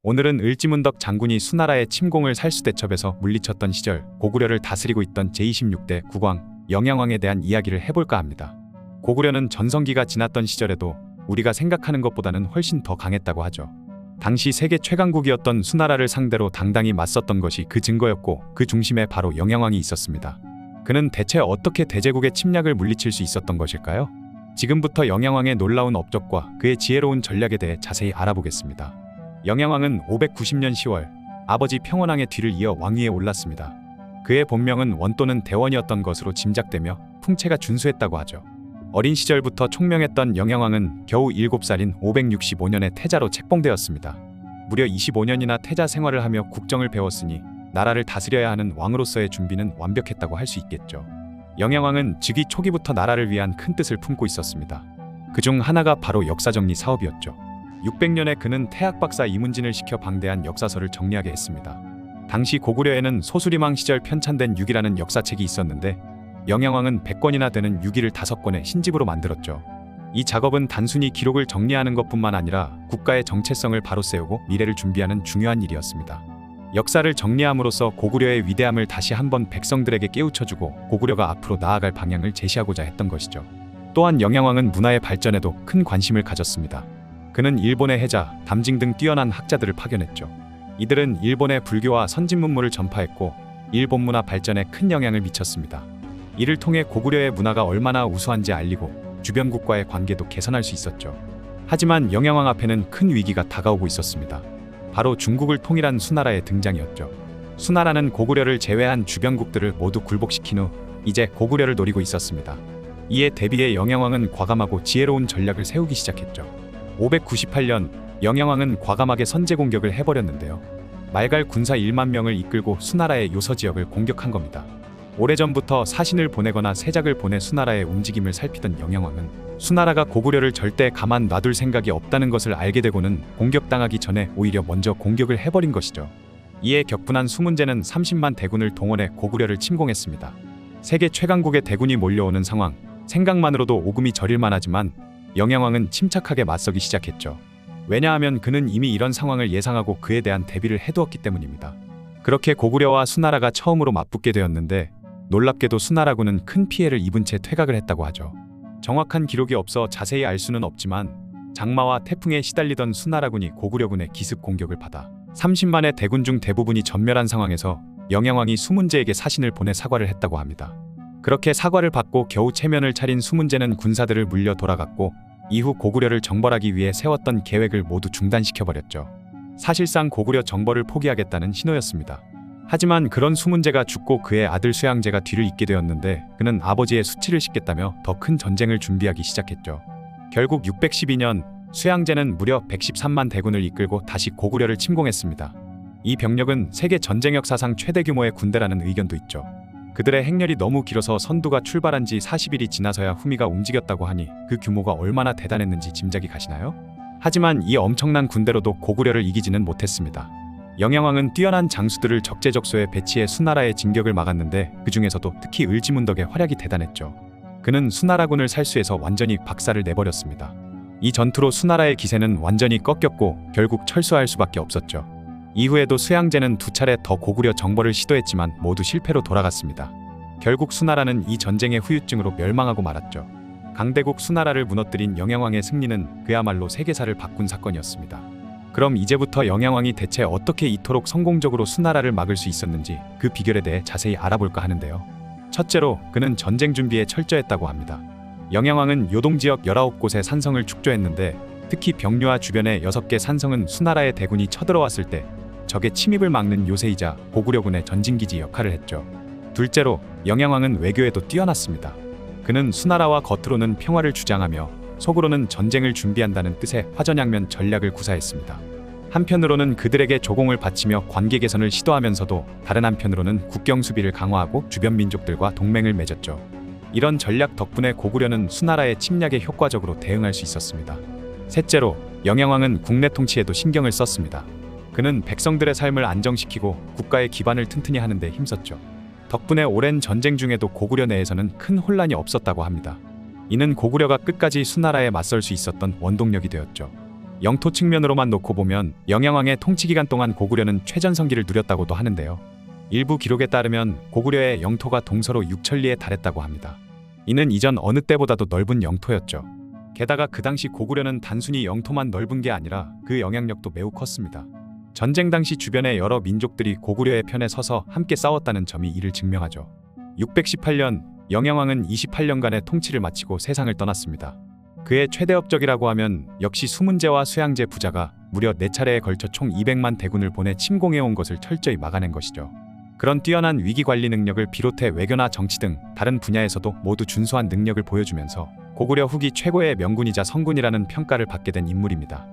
오늘은 을지문덕 장군이 수나라의 침공을 살수대첩에서 물리쳤던 시절 고구려를 다스리고 있던 제26대 국왕 영양왕에 대한 이야기를 해볼까 합니다. 고구려는 전성기가 지났던 시절에도 우리가 생각하는 것보다는 훨씬 더 강했다고 하죠. 당시 세계 최강국이었던 수나라를 상대로 당당히 맞섰던 것이 그 증거였고, 그 중심에 바로 영양왕이 있었습니다. 그는 대체 어떻게 대제국의 침략을 물리칠 수 있었던 것일까요? 지금부터 영양왕의 놀라운 업적과 그의 지혜로운 전략에 대해 자세히 알아보겠습니다. 영양왕은 590년 10월 아버지 평원왕의 뒤를 이어 왕위에 올랐습니다. 그의 본명은 원또는 대원이었던 것으로 짐작되며 풍채가 준수했다고 하죠. 어린 시절부터 총명했던 영양왕은 겨우 7살인 565년에 태자로 책봉되었습니다. 무려 25년이나 태자 생활을 하며 국정을 배웠으니 나라를 다스려야 하는 왕으로서의 준비는 완벽했다고 할 수 있겠죠. 영양왕은 즉위 초기부터 나라를 위한 큰 뜻을 품고 있었습니다. 그중 하나가 바로 역사정리 사업이었죠. 600년에 그는 태학박사 이문진을 시켜 방대한 역사서를 정리하게 했습니다. 당시 고구려에는 소수리망 시절 편찬된 유기라는 역사책이 있었는데, 영양왕은 100권이나 되는 유기를 5권의 신집으로 만들었죠. 이 작업은 단순히 기록을 정리하는 것뿐만 아니라 국가의 정체성을 바로 세우고 미래를 준비하는 중요한 일이었습니다. 역사를 정리함으로써 고구려의 위대함을 다시 한번 백성들에게 깨우쳐주고 고구려가 앞으로 나아갈 방향을 제시하고자 했던 것이죠. 또한 영양왕은 문화의 발전에도 큰 관심을 가졌습니다. 그는 일본의 해자, 담징 등 뛰어난 학자들을 파견했죠. 이들은 일본의 불교와 선진 문물을 전파했고 일본 문화 발전에 큰 영향을 미쳤습니다. 이를 통해 고구려의 문화가 얼마나 우수한지 알리고 주변 국과의 관계도 개선할 수 있었죠. 하지만 영양왕 앞에는 큰 위기가 다가오고 있었습니다. 바로 중국을 통일한 수나라의 등장이었죠. 수나라는 고구려를 제외한 주변국들을 모두 굴복시킨 후 이제 고구려를 노리고 있었습니다. 이에 대비해 영양왕은 과감하고 지혜로운 전략을 세우기 시작했죠. 598년 영양왕은 과감하게 선제 공격을 해버렸는데요. 말갈 군사 1만 명을 이끌고 수나라의 요서 지역을 공격한 겁니다. 오래전부터 사신을 보내거나 세작을 보내 수나라의 움직임을 살피던 영양왕은 수나라가 고구려를 절대 가만 놔둘 생각이 없다는 것을 알게 되고는 공격당하기 전에 오히려 먼저 공격을 해버린 것이죠. 이에 격분한 수문제는 30만 대군을 동원해 고구려를 침공했습니다. 세계 최강국의 대군이 몰려오는 상황, 생각만으로도 오금이 저릴 만하지만 영양왕은 침착하게 맞서기 시작했죠. 왜냐하면 그는 이미 이런 상황을 예상하고 그에 대한 대비를 해두었기 때문입니다. 그렇게 고구려와 수나라가 처음으로 맞붙게 되었는데, 놀랍게도 수나라군은 큰 피해를 입은 채 퇴각을 했다고 하죠. 정확한 기록이 없어 자세히 알 수는 없지만 장마와 태풍에 시달리던 수나라군이 고구려군의 기습 공격을 받아 30만의 대군 중 대부분이 전멸한 상황에서 영양왕이 수문제에게 사신을 보내 사과를 했다고 합니다. 그렇게 사과를 받고 겨우 체면을 차린 수문제는 군사들을 물려 돌아갔고, 이후 고구려를 정벌하기 위해 세웠던 계획을 모두 중단시켜버렸죠. 사실상 고구려 정벌을 포기하겠다는 신호였습니다. 하지만 그런 수문제가 죽고 그의 아들 수양제가 뒤를 잇게 되었는데, 그는 아버지의 수치를 씻겠다며 더 큰 전쟁을 준비하기 시작했죠. 결국 612년 수양제는 무려 113만 대군을 이끌고 다시 고구려를 침공했습니다. 이 병력은 세계 전쟁 역사상 최대 규모의 군대라는 의견도 있죠. 그들의 행렬이 너무 길어서 선두가 출발한 지 40일이 지나서야 후미가 움직였다고 하니 그 규모가 얼마나 대단했는지 짐작이 가시나요? 하지만 이 엄청난 군대로도 고구려를 이기지는 못했습니다. 영양왕은 뛰어난 장수들을 적재적소에 배치해 수나라의 진격을 막았는데, 그 중에서도 특히 을지문덕의 활약이 대단했죠. 그는 수나라군을 살수해서 완전히 박살을 내버렸습니다. 이 전투로 수나라의 기세는 완전히 꺾였고 결국 철수할 수밖에 없었죠. 이후에도 수양제는 2차례 더 고구려 정벌을 시도했지만 모두 실패로 돌아갔습니다. 결국 수나라는 이 전쟁의 후유증으로 멸망하고 말았죠. 강대국 수나라를 무너뜨린 영양왕의 승리는 그야말로 세계사를 바꾼 사건이었습니다. 그럼 이제부터 영양왕이 대체 어떻게 이토록 성공적으로 수나라를 막을 수 있었는지 그 비결에 대해 자세히 알아볼까 하는데요. 첫째로 그는 전쟁 준비에 철저했다고 합니다. 영양왕은 요동지역 19곳의 산성을 축조했는데, 특히 병류와 주변의 6개 산성은 수나라의 대군이 쳐들어왔을 때 적의 침입을 막는 요새이자 고구려군의 전진기지 역할을 했죠. 둘째로 영양왕은 외교에도 뛰어났습니다. 그는 수나라와 겉으로는 평화를 주장하며 속으로는 전쟁을 준비한다는 뜻의 화전양면 전략을 구사했습니다. 한편으로는 그들에게 조공을 바치며 관계 개선을 시도하면서도 다른 한편으로는 국경 수비를 강화하고 주변 민족들과 동맹을 맺었죠. 이런 전략 덕분에 고구려는 수나라의 침략에 효과적으로 대응할 수 있었습니다. 셋째로 영양왕은 국내 통치에도 신경을 썼습니다. 그는 백성들의 삶을 안정시키고 국가의 기반을 튼튼히 하는 데 힘썼죠. 덕분에 오랜 전쟁 중에도 고구려 내에서는 큰 혼란이 없었다고 합니다. 이는 고구려가 끝까지 수나라에 맞설 수 있었던 원동력이 되었죠. 영토 측면으로만 놓고 보면 영양왕의 통치기간 동안 고구려는 최전성기를 누렸다고도 하는데요. 일부 기록에 따르면 고구려의 영토가 동서로 6천리에 달했다고 합니다. 이는 이전 어느 때보다도 넓은 영토였죠. 게다가 그 당시 고구려는 단순히 영토만 넓은 게 아니라 그 영향력도 매우 컸습니다. 전쟁 당시 주변의 여러 민족들이 고구려의 편에 서서 함께 싸웠다는 점이 이를 증명하죠. 618년 영양왕은 28년간의 통치를 마치고 세상을 떠났습니다. 그의 최대 업적이라고 하면 역시 수문제와 수양제 부자가 무려 4차례에 걸쳐 총 200만 대군을 보내 침공해온 것을 철저히 막아낸 것이죠. 그런 뛰어난 위기관리 능력을 비롯해 외교나 정치 등 다른 분야에서도 모두 준수한 능력을 보여주면서 고구려 후기 최고의 명군이자 성군이라는 평가를 받게 된 인물입니다.